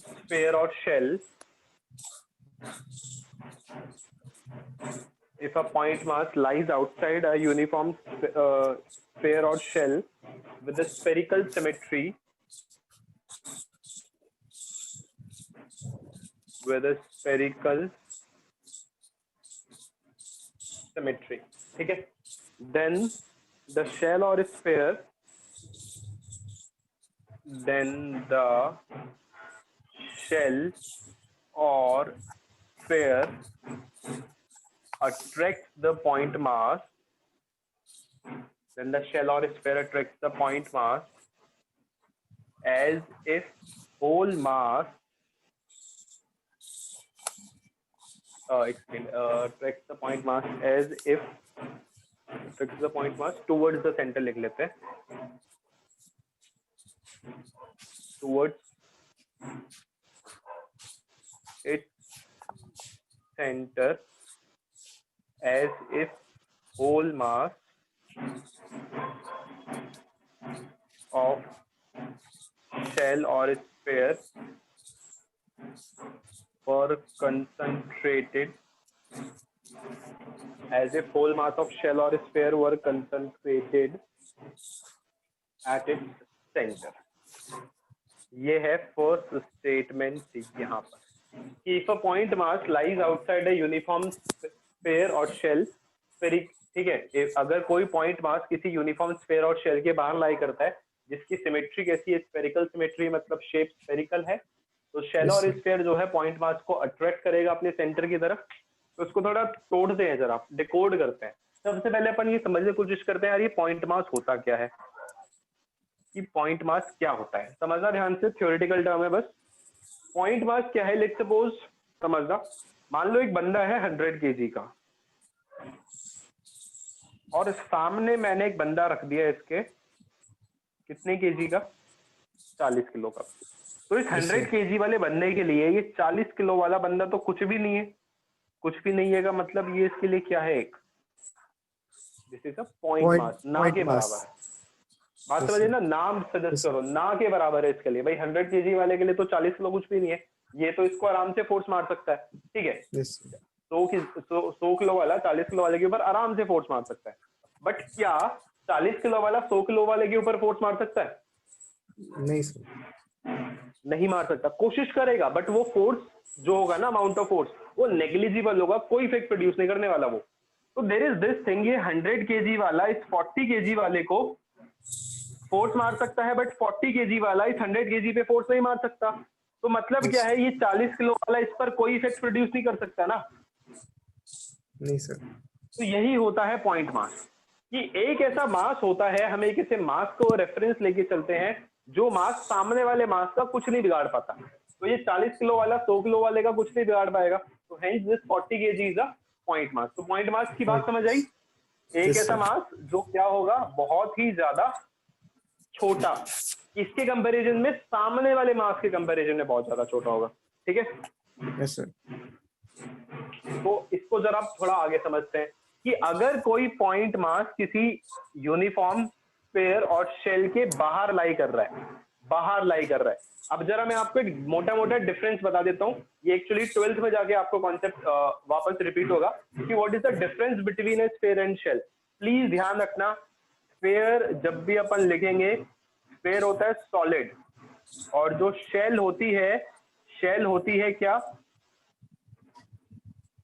[SPEAKER 1] sphere or shell, if a point mass lies outside a uniform sphere or shell with a spherical symmetry, ठीक है, then the shell or sphere attracts the point mass, as if whole mass attracts the point mass as if attracts the point mass towards the center, लिख लेते हैं, towards its center, as if whole mass of shell or sphere were concentrated, as if whole mass of shell or sphere were concentrated at its center। ये है first statement यहाँ पर कि if a point mass lies outside a uniform sphere or shell, ठीक है, अगर कोई point mass किसी यूनिफॉर्म स्फीयर और शेल के बाहर लाई करता है जिसकी सिमेट्री कैसी है, स्फेरिकल सिमेट्री, मतलब शेप स्फेरिकल है, तो शेल और स्फीयर जो है पॉइंट मास को अट्रैक्ट करेगा अपने सेंटर की तरफ। तो उसको थोड़ा तोड़ते हैं, जरा डिकोड करते हैं। सबसे पहले अपन ये समझने की कोशिश करते हैं यार ये पॉइंट मास होता क्या है, कि पॉइंट मास क्या होता है। समझना ध्यान से, थ्योरेटिकल टर्म है बस। पॉइंट मास क्या है, लेट्स सपोज समझना, मान लो एक बंदा है 100 kg का और सामने मैंने एक बंदा रख दिया इसके कितने केजी का, 40 किलो का। तो इस 100 kg वाले बंदे के लिए ये 40 किलो वाला बंदा तो कुछ भी नहीं है। कुछ भी नहीं है का मतलब ये इसके लिए क्या है, एक this is a point mass, ना के बराबर है। बात समझिए ना, नाम सजेस्ट करो, ना के बराबर है इसके लिए। भाई 100 kg वाले के लिए तो 40 किलो कुछ भी नहीं है, ये तो इसको आराम से फोर्स मार सकता है। ठीक है, 100 किलो वाला 40 किलो वाले के ऊपर आराम से फोर्स मार सकता है। बट क्या 40 किलो वाला 100 किलो वाले के ऊपर फोर्स मार सकता है?
[SPEAKER 2] नहीं सर,
[SPEAKER 1] नहीं मार सकता। कोशिश करेगा बट वो फोर्स जो होगा ना, अमाउंट ऑफ फोर्स, वो नेग्लिजिबल होगा, कोई इफेक्ट प्रोड्यूस नहीं करने वाला वो। तो देयर इज दिस थिंग, ये 100 kg वाला इस 40 kg वाले को फोर्स मार सकता है, बट 40 kg वाला इस 100 kg पे फोर्स नहीं मार सकता। तो मतलब क्या है, ये 40 किलो वाला इस पर कोई इफेक्ट प्रोड्यूस नहीं कर सकता ना।
[SPEAKER 2] नहीं सर।
[SPEAKER 1] तो यही होता है पॉइंट मास, कि एक ऐसा मास होता है, हम एक ऐसे मास को रेफरेंस लेके चलते हैं जो मास सामने वाले मास का कुछ नहीं बिगाड़ पाता। तो ये 40 किलो वाला 100 किलो वाले का कुछ नहीं बिगाड़ पाएगा। तो hence this 40 kg is a point mass. तो पॉइंट मास की बात समझ आई, एक ऐसा मास जो क्या होगा, बहुत ही ज्यादा छोटा, इसके कंपैरिजन में सामने वाले मास के कंपैरिजन में बहुत ज्यादा छोटा होगा। ठीक है,
[SPEAKER 2] यस सर।
[SPEAKER 1] तो इसको जरा आप थोड़ा आगे समझते हैं कि अगर कोई पॉइंट मास किसी यूनिफॉर्म स्फीयर और शेल के बाहर लाई कर रहा है, बाहर लाई कर रहा है। अब जरा मैं आपको एक मोटा मोटा डिफरेंस बता देता हूँ, ये एक्चुअली 12th में जाके आपको कॉन्सेप्ट वापस रिपीट होगा कि what is the difference between a sphere and shell. Please ध्यान रखना, स्फीयर जब भी अपन लिखेंगे, स्फीयर होता है सॉलिड, और जो शेल होती है क्या,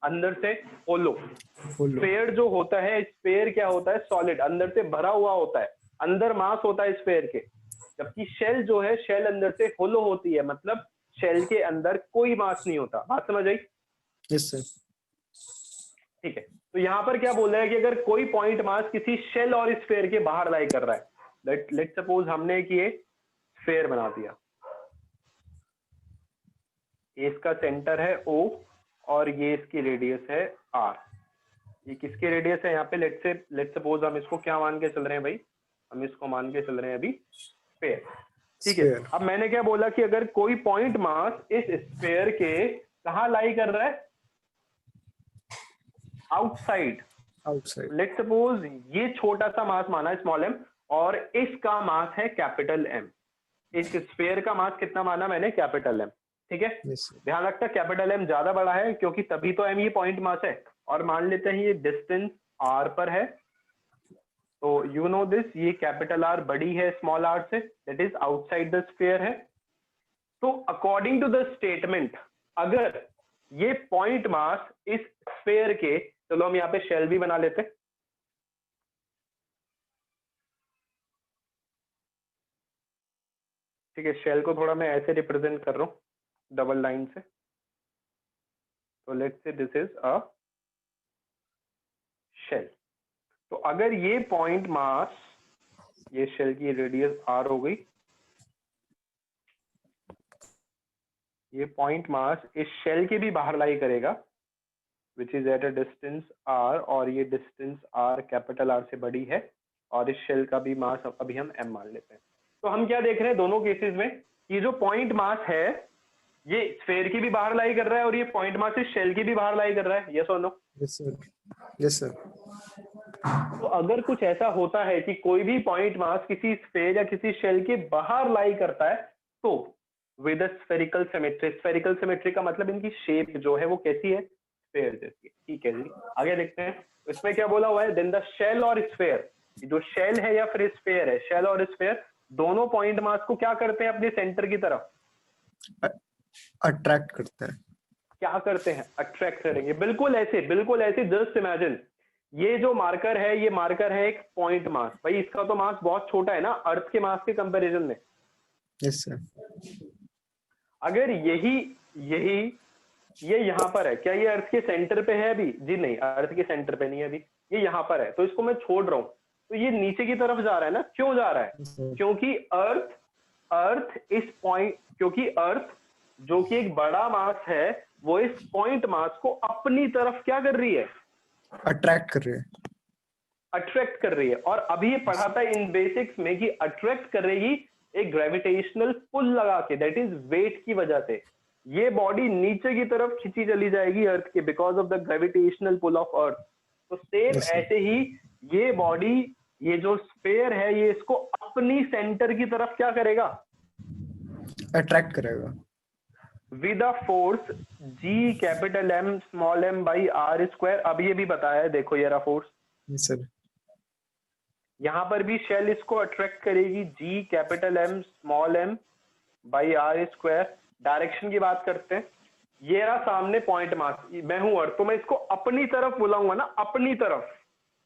[SPEAKER 1] अंदर से होलो। स्फीयर जो होता है, स्फीयर क्या होता है, सॉलिड, अंदर से भरा हुआ होता है, अंदर मास होता है स्फीयर के। जबकि शेल जो है, शेल अंदर से होलो होती है, मतलब शेल के अंदर कोई मास नहीं होता। बात समझ आई?
[SPEAKER 2] Yes sir.
[SPEAKER 1] ठीक है, तो यहाँ पर क्या बोल रहा है कि अगर कोई पॉइंट मास किसी शेल और स्फीयर के बाहर लाई कर रहा है, लेट सपोज हमने एक ये स्फीयर बना दिया, इसका सेंटर है O और ये इसकी रेडियस है R। ये किसकी रेडियस है यहाँ पे, लेट सपोज हम इसको क्या मान के चल रहे हैं भाई, हम इसको मान के चल रहे हैं अभी स्फीयर। ठीक है, अब मैंने क्या बोला कि अगर कोई पॉइंट मास इस स्फीयर के कहाँ लाई कर रहा है, आउटसाइड। लेट सपोज ये छोटा सा मास माना है स्मॉल m, और इसका मास है कैपिटल M। इस स्फीयर का मास कितना माना मैंने, कैपिटल M। ठीक है, ध्यान रखना कैपिटल M ज्यादा बड़ा है, क्योंकि तभी तो M ये पॉइंट मास है। और मान लेते हैं ये डिस्टेंस R पर है, तो यू नो दिस, ये कैपिटल R बड़ी है स्मॉल r से, that is outside the sphere है। तो अकॉर्डिंग टू द स्टेटमेंट, अगर ये पॉइंट मास इस स्फीयर के, चलो हम यहाँ पे शेल भी बना लेते हैं, ठीक है, शेल को थोड़ा मैं ऐसे रिप्रेजेंट कर रहा हूं डबल लाइन से, तो let's say this is a shell. तो अगर ये पॉइंट मास, ये शेल की रेडियस r हो गई, ये पॉइंट मास इस शेल के भी बाहर लाई करेगा, which is at a distance r, और ये डिस्टेंस r कैपिटल R से बड़ी है, और इस शेल का भी मास अभी हम m मान लेते हैं। तो हम क्या देख रहे हैं दोनों केसेस में, ये जो पॉइंट मास है ये स्फीयर की भी बाहर लाई कर रहा है, और ये पॉइंट मास इस शेल की भी बाहर लाई कर रहा है। यस और no?
[SPEAKER 2] Yes sir, yes sir.
[SPEAKER 1] तो अगर कुछ ऐसा होता है कि कोई भी पॉइंट मास किसी स्फीयर या किसी शेल के बाहर लाई करता है, तो with spherical symmetry, spherical symmetry का मतलब इनकी शेप जो है वो कैसी है, स्फीयर जैसी। ठीक है जी, आगे देखते हैं। इसमें क्या बोला हुआ है, देन द शेल और स्फीयर, जो शेल है या फिर स्फीयर है, शेल और स्फीयर दोनों पॉइंट मास को क्या करते हैं, अपने सेंटर की तरफ
[SPEAKER 2] अट्रैक्ट करता है।
[SPEAKER 1] क्या करते हैं, अट्रैक्ट करेंगे। बिल्कुल ऐसे जस्ट इमेजिन, ये जो मार्कर है, ये मार्कर है एक पॉइंट मास। भाई इसका तो मास बहुत छोटा है ना अर्थ के मास के कंपैरिजन में।
[SPEAKER 2] Yes sir.
[SPEAKER 1] अगर ये यहाँ पर है, क्या ये अर्थ के सेंटर पे है अभी? जी नहीं, अर्थ के सेंटर पे नहीं है अभी, ये यहाँ पर है, तो इसको मैं छोड़ रहा हूँ, तो ये नीचे की तरफ जा रहा है ना। क्यों जा रहा है? क्योंकि अर्थ इस पॉइंट, क्योंकि अर्थ जो कि एक बड़ा मास है, वो इस पॉइंट मास को अपनी तरफ क्या कर रही है,
[SPEAKER 2] अट्रैक्ट कर रही है,
[SPEAKER 1] अट्रैक्ट कर रही है। और अभी ये पढ़ा था इन बेसिक्स में कि अट्रैक्ट कर रही एक ग्रेविटेशनल पुल लगा के, दैट इज वेट की वजह से ये बॉडी नीचे की तरफ खींची चली जाएगी अर्थ के, because of the gravitational pull of earth. तो सेम ऐसे ही ये बॉडी, ये जो स्फीयर है, ये इसको अपनी सेंटर की तरफ क्या करेगा,
[SPEAKER 2] अट्रैक्ट करेगा
[SPEAKER 1] with a force G capital M small m by R square. अब ये भी बताया है, देखो ये रहा फोर्स।
[SPEAKER 2] सर।
[SPEAKER 1] यहां पर भी शेल इसको अट्रैक्ट करेगी, G capital M small m by R square. Direction की बात करते हैं, ये रहा सामने पॉइंट मास, मैं हूं अर्थ, तो मैं इसको अपनी तरफ बुलाऊंगा ना, अपनी तरफ।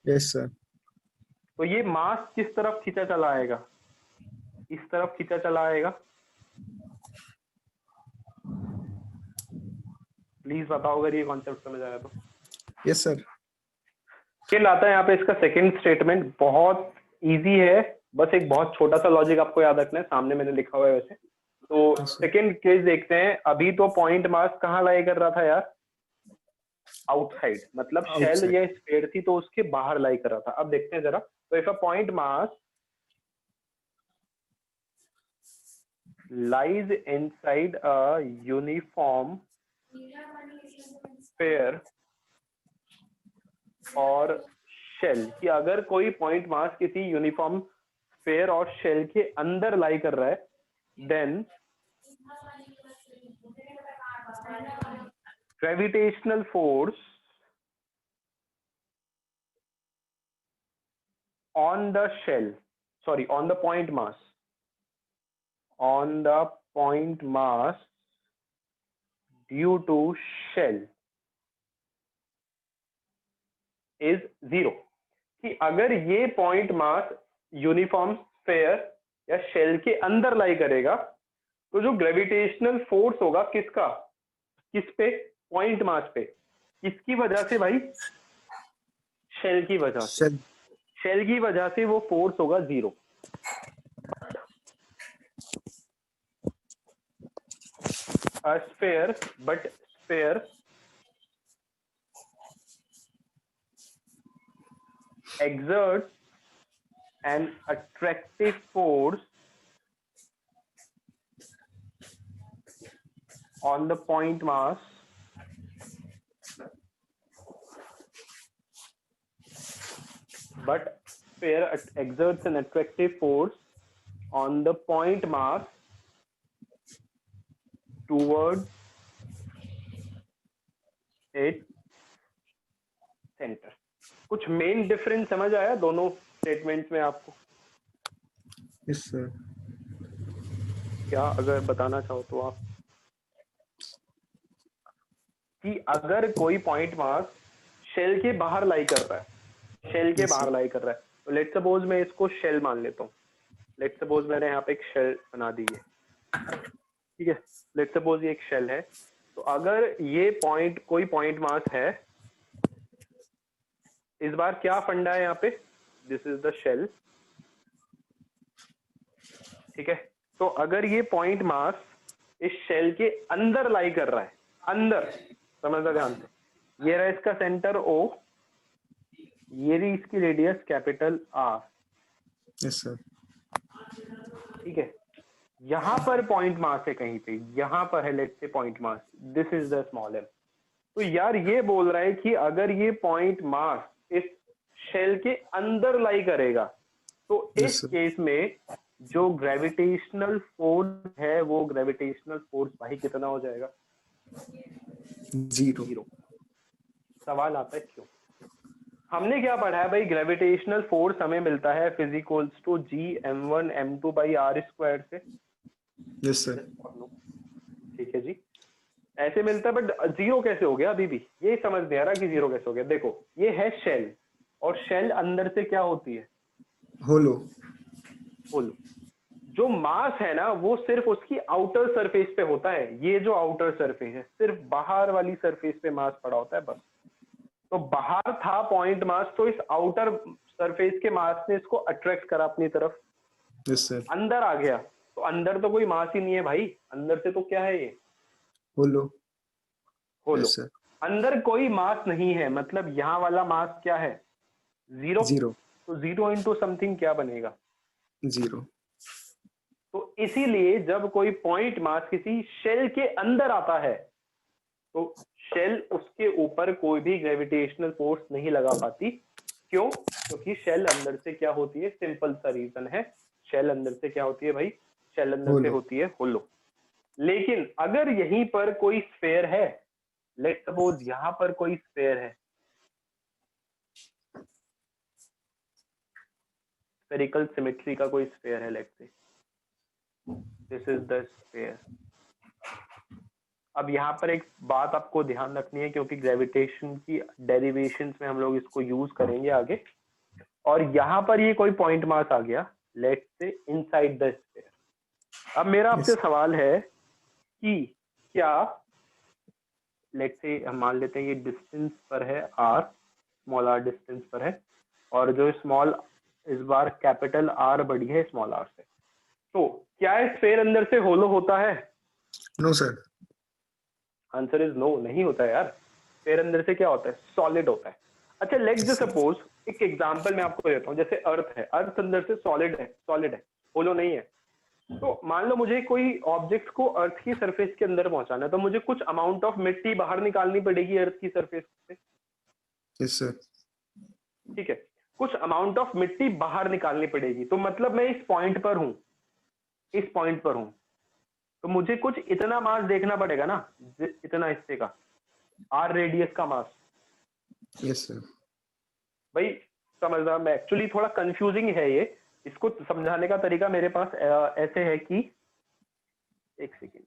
[SPEAKER 2] Yes sir.
[SPEAKER 1] तो ये मास किस तरफ खींचा चला आएगा, इस तरफ खींचा चला आएगा। प्लीज बताओ अगर ये कॉन्सेप्ट समझ आया तो।
[SPEAKER 2] Yes sir.
[SPEAKER 1] फिर आता है यहाँ पे इसका सेकंड स्टेटमेंट, बहुत इजी है, बस एक बहुत छोटा सा लॉजिक आपको याद रखना है, सामने मैंने लिखा हुआ है वैसे। तो सेकंड केस देखते हैं। अभी तो पॉइंट मास कहाँ लाई कर रहा था यार, आउटसाइड, मतलब शेल या स्फीयर थी तो उसके बाहर लाई कर रहा था। अब देखते हैं जरा, तो if a point mass lies inside a uniform sphere और शेल, कि अगर कोई पॉइंट मास किसी यूनिफॉर्म स्फीयर और शेल के अंदर लाई कर रहा है, then gravitational force on the shell, sorry, on the point mass, on the point mass due to shell is zero. कि अगर ये पॉइंट मास यूनिफॉर्म स्फेयर या शेल के अंदर लाई करेगा तो जो ग्रेविटेशनल फोर्स होगा किसका, किस पे, पॉइंट मास पे, किसकी वजह से भाई, शेल की वजह से, शेल की वजह से वो फोर्स होगा zero. A sphere, but sphere exerts an attractive force on the point mass but sphere exerts an attractive force on the point mass towards its center. कुछ मेन डिफरेंस समझ आया दोनों स्टेटमेंट्स में आपको?
[SPEAKER 2] Yes sir.
[SPEAKER 1] क्या अगर बताना चाहो तो आप, कि अगर कोई पॉइंट मास शेल के बाहर लाई कर रहा है, शेल के बाहर लाई कर रहा है, तो लेट्स सपोज मैं इसको शेल मान लेता हूँ. लेट्स सपोज मैंने यहाँ पे एक शेल बना दी है, ठीक है. लेट्स सपोज ये एक शेल है. तो अगर ये पॉइंट, कोई पॉइंट मास है, इस बार क्या फंडा है यहाँ पे, दिस इज द शेल, ठीक है. तो अगर ये पॉइंट मास इस शेल के अंदर लाई कर रहा है, अंदर, समझना ध्यान से, ये रहा इसका सेंटर O, ये रही इसकी radius capital R.
[SPEAKER 2] Yes sir.
[SPEAKER 1] ठीक है. यहां पर पॉइंट मास है कहीं पे, यहां पर है let's say point mass, this is the small m. तो यार ये बोल रहा है कि अगर ये पॉइंट मास इस शेल के अंदर लाई करेगा तो इस केस में जो ग्रेविटेशनल फोर्स है वो ग्रेविटेशनल फोर्स भाई कितना हो जाएगा? जीरो. सवाल आता है क्यों? हमने क्या पढ़ा है भाई, ग्रेविटेशनल फोर्स हमें मिलता है physicals to G(m1 m2 by r² से.
[SPEAKER 2] Yes sir.
[SPEAKER 1] ठीक है जी, ऐसे मिलता है. बट जीरो कैसे हो गया? अभी भी ये समझ नहीं आ रहा कि जीरो कैसे हो गया. देखो ये है शेल, और शेल अंदर से क्या होती है? होलो. होलो. जो मास है ना वो सिर्फ उसकी आउटर सरफेस पे होता है. ये जो आउटर सरफेस है, सिर्फ बाहर वाली सरफेस पे मास पड़ा होता है बस. तो बाहर था पॉइंट मास, तो इस आउटर सरफेस के मास ने इसको अट्रैक्ट करा अपनी तरफ.
[SPEAKER 2] Yes sir.
[SPEAKER 1] अंदर आ गया तो अंदर तो कोई मास ही नहीं है भाई, अंदर से तो क्या है ये? होलो. होलो.
[SPEAKER 2] Yes sir.
[SPEAKER 1] अंदर कोई मास नहीं है, मतलब यहाँ वाला मास क्या है? जीरो.
[SPEAKER 2] जीरो.
[SPEAKER 1] तो जीरो इंटू समथिंग क्या बनेगा?
[SPEAKER 2] जीरो.
[SPEAKER 1] तो इसीलिए जब कोई पॉइंट मास किसी शेल के अंदर आता है तो शेल, उसके ऊपर कोई भी ग्रेविटेशनल फोर्स नहीं लगा पाती. क्यों? क्योंकि शेल अंदर से क्या होती है? सिंपल सा रीजन है, शेल अंदर से क्या होती है भाई? शेल अंदर से होती है होलो. लेकिन अगर यहीं पर कोई स्फेयर है, लेट्स सपोज यहां पर कोई स्फेयर है, स्फेरिकल सिमेट्री का कोई स्फेयर है, let's say this is the sphere. अब यहाँ पर एक बात आपको ध्यान रखनी है, क्योंकि ग्रेविटेशन की डेरिवेशंस में हम लोग इसको यूज करेंगे आगे. और यहाँ पर ये कोई पॉइंट मास आ गया, let's say inside the sphere. अब मेरा आपसे सवाल है कि क्या, लेट्स से हम मान लेते हैं ये डिस्टेंस पर है r, स्मॉल r डिस्टेंस पर है, और जो स्मॉल, इस बार कैपिटल R बढ़ी है स्मॉल r से. तो क्या स्फेयर अंदर से होलो होता है?
[SPEAKER 2] No sir.
[SPEAKER 1] Answer is no, नहीं होता है यार. स्फेयर अंदर से क्या होता है? सॉलिड होता है. अच्छा लेट्स जस्ट सपोज, एक एग्जांपल मैं आपको देता हूँ. जैसे अर्थ है, अर्थ अंदर से सॉलिड है, सॉलिड है, होलो नहीं है. तो मान लो मुझे कोई ऑब्जेक्ट को अर्थ की सरफेस के अंदर पहुंचाना है, तो मुझे कुछ अमाउंट ऑफ मिट्टी बाहर निकालनी पड़ेगी अर्थ की सरफेस से.
[SPEAKER 2] Yes sir.
[SPEAKER 1] ठीक है, कुछ अमाउंट ऑफ मिट्टी बाहर निकालनी पड़ेगी. तो मतलब मैं इस पॉइंट पर हूं, इस पॉइंट पर हूं, तो मुझे कुछ इतना मास देखना पड़ेगा ना, इतना हिस्से का, आर रेडियस का मास।
[SPEAKER 2] Yes sir.
[SPEAKER 1] भाई समझना, मैं एक्चुअली थोड़ा कंफ्यूजिंग है ये, इसको समझाने का तरीका मेरे पास ऐसे है कि, एक सेकेंड,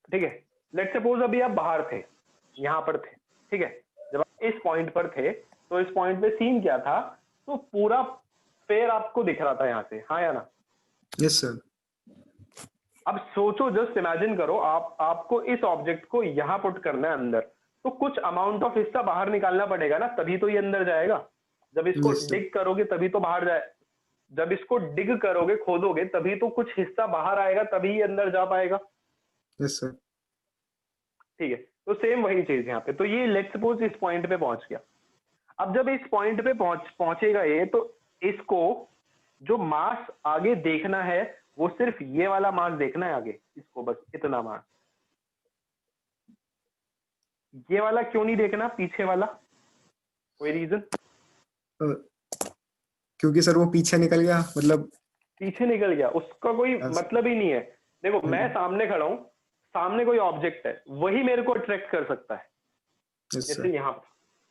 [SPEAKER 1] ठीक है, लेट्स सपोज अभी आप बाहर थे, यहाँ पर थे, ठीक है, जब आप इस पॉइंट पर थे तो इस पॉइंट पे सीन क्या था, तो पूरा फेयर आपको दिख रहा था यहाँ से, हाँ या ना?
[SPEAKER 2] Yes sir.
[SPEAKER 1] अब सोचो, जस्ट इमेजिन करो, आपको इस ऑब्जेक्ट को यहाँ पुट करना है अंदर, तो कुछ अमाउंट ऑफ हिस्सा बाहर निकालना पड़ेगा ना, तभी तो ये अंदर जाएगा। जब इसको
[SPEAKER 2] Yes, sir.
[SPEAKER 1] डिग करोगे तभी तो बाहर जाए, जब इसको डिग करोगे, खोदोगे, तभी तो कुछ हिस्सा बाहर आएगा, तभी ये अंदर जा पाएगा।
[SPEAKER 2] Yes sir.
[SPEAKER 1] ठीक है, तो सेम वही चीज यहाँ पे। तो ये लेट्स सपोज इस पॉइंट पे पहुंच गया। अब जब इस पॉइंट पे पहुंचेगा ये, तो इसको जो मास आगे देखना है वो सिर्फ ये वाला मास देखना है आगे, इसको बस इतना मास। ये वाला क्यों नहीं देखना, पीछे वाला? कोई रीजन?
[SPEAKER 2] क्योंकि सर वो पीछे निकल गया, मतलब
[SPEAKER 1] पीछे निकल गया, उसका कोई मतलब ही नहीं है। देखो, मैं सामने खड़ा हूं, सामने कोई ऑब्जेक्ट है, वही मेरे को अट्रैक्ट कर सकता है, जैसे यहाँ पर।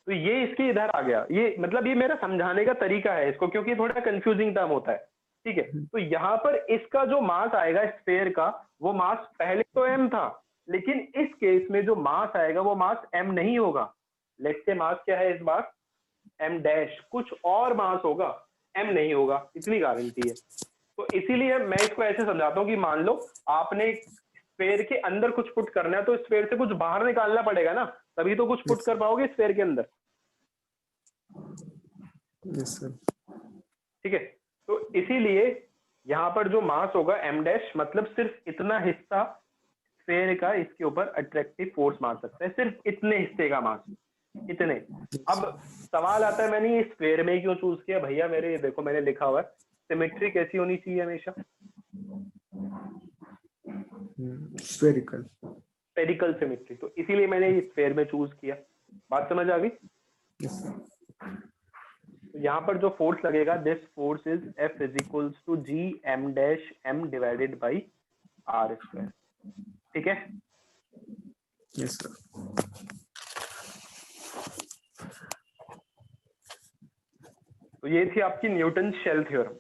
[SPEAKER 1] तो ये इसके इधर आ गया, ये मतलब ये मेरा समझाने का तरीका है इसको, क्योंकि थोड़ा कंफ्यूजिंग टर्म होता है, ठीक है। तो यहाँ पर इसका जो मास आएगा स्फेयर का, वो मास पहले तो m था, लेकिन इस केस में जो मास आएगा वो मास m नहीं होगा। लेट्स से मास क्या है इस बार, m डैश, कुछ और मास होगा, m नहीं होगा, इतनी गारंटी है। तो इसीलिए मैं इसको ऐसे समझाता हूँ कि मान लो आपने स्फेयर के अंदर कुछ पुट करना है, तो स्फेयर से कुछ बाहर निकालना पड़ेगा ना, तभी तो कुछ पुट कर पाओगे स्फेयर के अंदर।
[SPEAKER 2] Yes sir.
[SPEAKER 1] ठीक है, तो इसीलिए यहाँ पर जो मास होगा m डैश, मतलब सिर्फ इतना हिस्सा स्फेयर का इसके ऊपर अट्रैक्टिव फोर्स मार सकता है, सिर्फ इतने हिस्से का मास, इतने। अब सवाल आता है, मैंने ये स्फेयर में क्यों चूज किया भैया? मेरे ये देखो, मैंने लिखा हुआ है सिमेट्री कैसी होनी चाहिए हमेशा,
[SPEAKER 2] स्फेरिकल,
[SPEAKER 1] स्फेरिकल सिमेट्री, तो इसीलिए मैंने ये स्फेयर में चूज किया। बात समझ आ गई?
[SPEAKER 2] Yes sir.
[SPEAKER 1] तो यहाँ पर जो फोर्स लगेगा, this force is F is equals to G m dash m divided by R square. ठीक है,
[SPEAKER 2] यस सर।
[SPEAKER 1] तो ये थी आपकी न्यूटन शेल थ्योरम।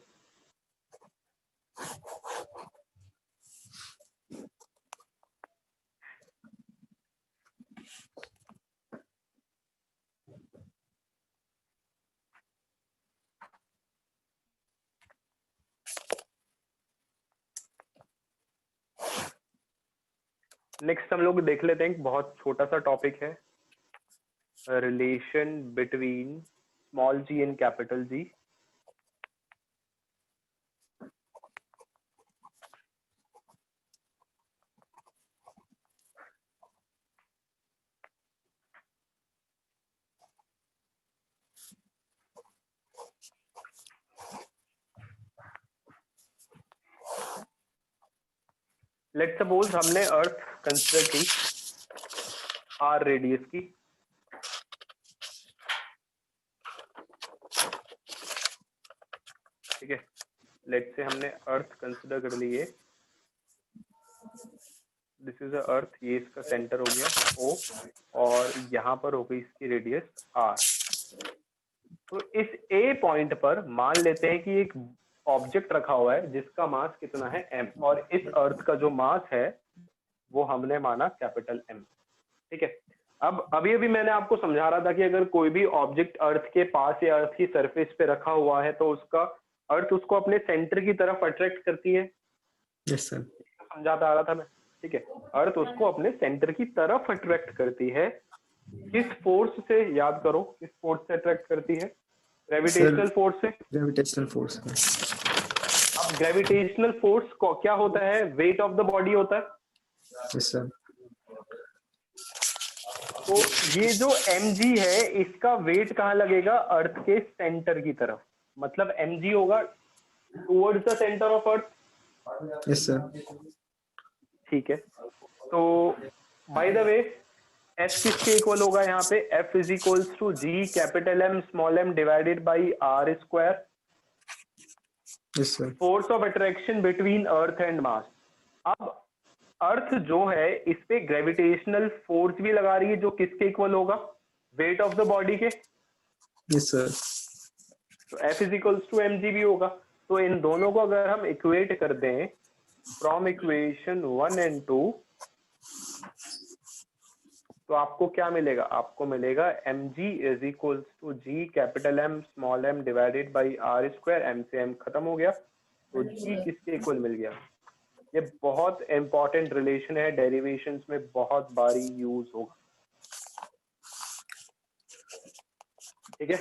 [SPEAKER 1] नेक्स्ट हम लोग देख लेते हैं, एक बहुत छोटा सा टॉपिक है, relation between small g and capital G। Let's suppose हमने अर्थ कंसिडर की r रेडियस की, ठीक है। लेट्स से हमने अर्थ कंसिडर कर ली है, दिस इज अर्थ, ये इसका सेंटर हो गया O, और यहाँ पर हो गई इसकी रेडियस r। तो इस A पॉइंट पर मान लेते हैं कि एक ऑब्जेक्ट रखा हुआ है जिसका मास कितना है m, और इस अर्थ का जो मास है वो हमने माना कैपिटल M। ठीक है, अब अभी मैंने आपको समझा रहा था कि अगर कोई भी ऑब्जेक्ट अर्थ के पास या अर्थ की सरफेस पे रखा हुआ है तो उसका अर्थ उसको अपने सेंटर की तरफ अट्रैक्ट करती है।
[SPEAKER 2] Yes sir.
[SPEAKER 1] समझाता आ रहा था मैं, ठीक है। अर्थ उसको अपने सेंटर की तरफ अट्रैक्ट करती है, किस फोर्स से? याद करो, किस फोर्स से अट्रैक्ट करती है? ग्रेविटेशनल फोर्स से।
[SPEAKER 2] Gravitational force.
[SPEAKER 1] अब ग्रेविटेशनल फोर्स को क्या होता है? वेट ऑफ द बॉडी होता है।
[SPEAKER 2] Yes sir.
[SPEAKER 1] तो ये जो mg है, इसका वेट कहाँ लगेगा? अर्थ के सेंटर की तरफ, मतलब mg होगा towards the centre of earth.
[SPEAKER 2] Yes sir.
[SPEAKER 1] ठीक है, तो बाय द वे s किसके इक्वल होगा यहाँ पे? f is equals to g capital M small m divided by r square.
[SPEAKER 2] Yes sir.
[SPEAKER 1] Force of attraction between earth and mass. अब earth जो है इस पे ग्रेविटेशनल फोर्स भी लगा रही है जो किसके इक्वल होगा, वेट ऑफ द बॉडी के।
[SPEAKER 2] Yes sir.
[SPEAKER 1] तो F is equals to mg भी होगा। तो इन दोनों को अगर हम इक्वेट कर दें फ्रॉम इक्वेशन 1 and 2, तो आपको क्या मिलेगा, आपको मिलेगा mg is equals to g capital M small m divided by r square, m से m खत्म हो गया, तो g किसके इक्वल मिल गया। ये बहुत इंपॉर्टेंट रिलेशन है, डेरिवेशंस में बहुत बारी यूज होगा, ठीक है।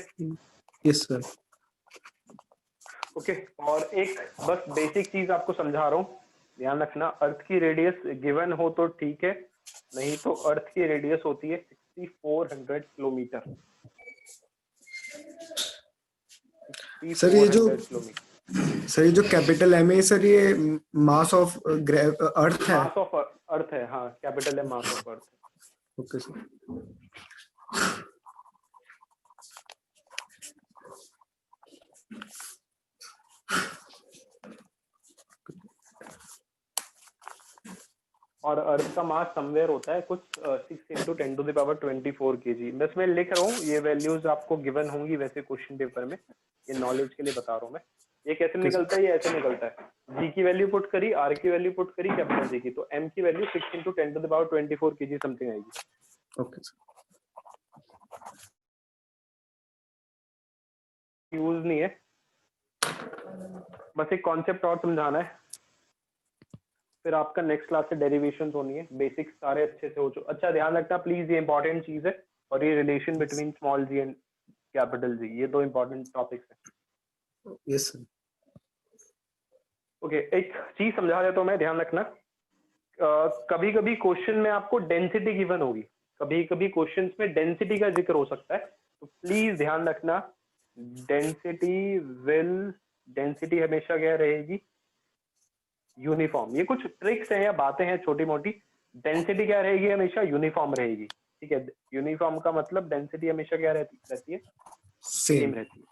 [SPEAKER 2] Yes sir.
[SPEAKER 1] ओके, और एक बस बेसिक चीज आपको समझा रहा हूँ, ध्यान रखना, अर्थ की रेडियस गिवन हो तो ठीक है, नहीं तो अर्थ की रेडियस होती है 6400 किलोमीटर।
[SPEAKER 2] सर ये जो कैपिटल एम है सर, ये मास ऑफ अर्थ है।
[SPEAKER 1] मास ऑफ अर्थ है, हाँ, कैपिटल है mass of earth.
[SPEAKER 2] Okay sir.
[SPEAKER 1] और अर्थ का मास समवेयर होता है कुछ 6 × 10⁻24 kg। बस मैं लिख रहा हूँ, ये वैल्यूज आपको गिवन होंगी वैसे क्वेश्चन पेपर में, ये नॉलेज के लिए बता रहा हूँ मैं। ये कैसे निकलता है, ये ऐसे निकलता है, जी की वैल्यू पुट करी, आर की वैल्यू पुट करी, कैपिटल जी की, तो एम की वैल्यू 6 × 10⁻24 kg समथिंग आएगी।
[SPEAKER 2] Okay sir.
[SPEAKER 1] यूज नहीं है, बस एक कॉन्सेप्ट और समझाना है, फिर आपका नेक्स्ट क्लास से डेरिवेशंस होनी है, बेसिक्स सारे अच्छे से हो चुके। अच्छा ध्यान रखना प्लीज, ये इंपॉर्टेंट चीज है, और ये relation between small G and capital G, ये दो इंपॉर्टेंट टॉपिक्स हैं।
[SPEAKER 2] Yes sir.
[SPEAKER 1] ओके, एक चीज समझा देता हूं मैं, ध्यान रखना, कभी कभी क्वेश्चन में आपको डेंसिटी गिवन होगी, कभी कभी क्वेश्चंस में डेंसिटी का जिक्र हो सकता है, तो प्लीज ध्यान रखना, डेंसिटी हमेशा क्या रहेगी, यूनिफॉर्म। ये कुछ ट्रिक्स हैं या बातें हैं छोटी मोटी, डेंसिटी क्या रहेगी, हमेशा यूनिफॉर्म रहेगी, ठीक है। यूनिफॉर्म का मतलब डेंसिटी हमेशा क्या रहती है, सेम रहती है।